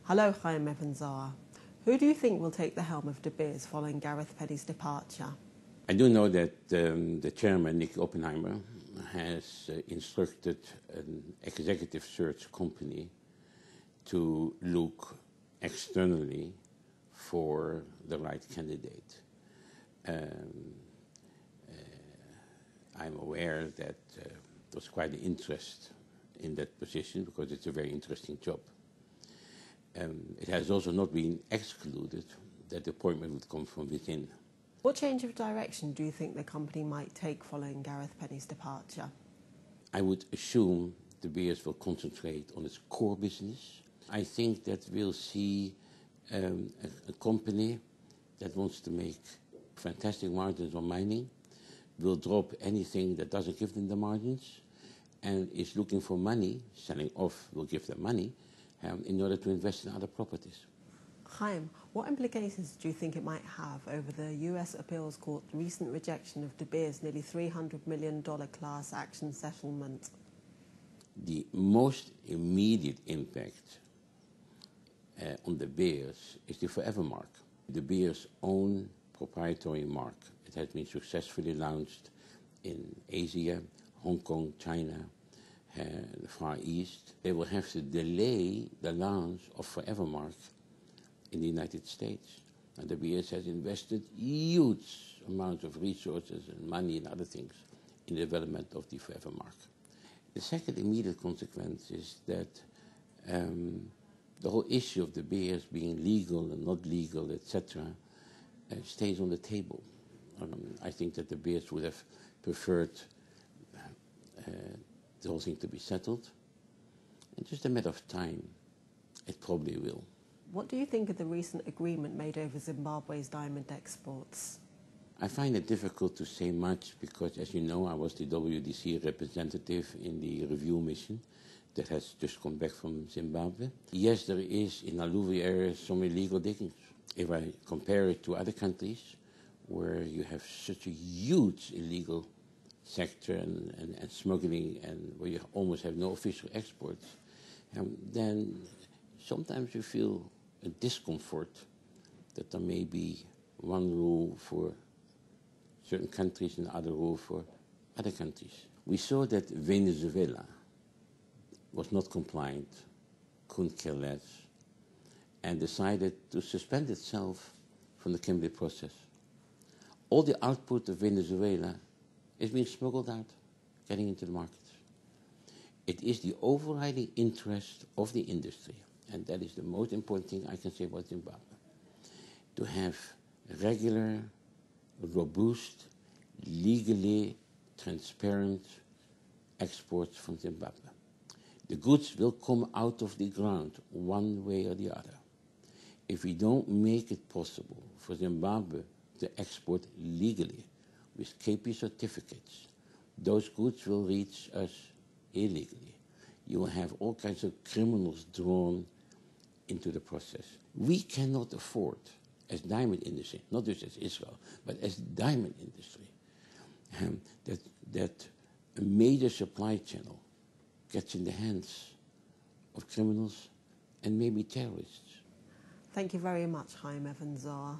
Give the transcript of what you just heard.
Hello, Chaim Even-Zohar. Who do you think will take the helm of De Beers following Gareth Penny's departure? I do know that the chairman, Nick Oppenheimer, has instructed an executive search company to look externally for the right candidate. I'm aware that there's quite an interest in that position because it's a very interesting job. It has also not been excluded that the appointment would come from within. What change of direction do you think the company might take following Gareth Penny's departure? I would assume De Beers will concentrate on its core business. I think that we'll see a company that wants to make fantastic margins on mining, will drop anything that doesn't give them the margins, and is looking for money, selling off will give them money, in order to invest in other properties. Chaim, what implications do you think it might have over the US Appeals Court's recent rejection of De Beers' nearly $300 million class action settlement? The most immediate impact on De Beers is the Forever Mark, De Beers' own proprietary mark. It has been successfully launched in Asia, Hong Kong, China, the Far East. They will have to delay the launch of Forever Mark in the United States. And De Beers has invested huge amounts of resources and money and other things in the development of the Forever Mark. The second immediate consequence is that the whole issue of De Beers being legal and not legal, etc., stays on the table. I think that De Beers would have preferred the whole thing to be settled. It's just a matter of time. It probably will. What do you think of the recent agreement made over Zimbabwe's diamond exports? I find it difficult to say much because, as you know, I was the WDC representative in the review mission that has just come back from Zimbabwe. Yes, there is in alluvial areas some illegal diggings. If I compare it to other countries where you have such a huge illegal sector and smuggling and where you almost have no official exports, then sometimes you feel a discomfort that there may be one rule for certain countries and other rule for other countries. We saw that Venezuela was not compliant, couldn't care less, and decided to suspend itself from the Kimberley process. All the output of Venezuela is being smuggled out, getting into the markets. It is the overriding interest of the industry, and that is the most important thing I can say about Zimbabwe, to have regular, robust, legally transparent exports from Zimbabwe. The goods will come out of the ground one way or the other. If we don't make it possible for Zimbabwe to export legally with KP certificates, those goods will reach us illegally. You will have all kinds of criminals drawn into the process. We cannot afford, as diamond industry, not just as Israel, but as diamond industry, that a major supply channel gets in the hands of criminals and maybe terrorists. Thank you very much, Chaim Even-Zohar.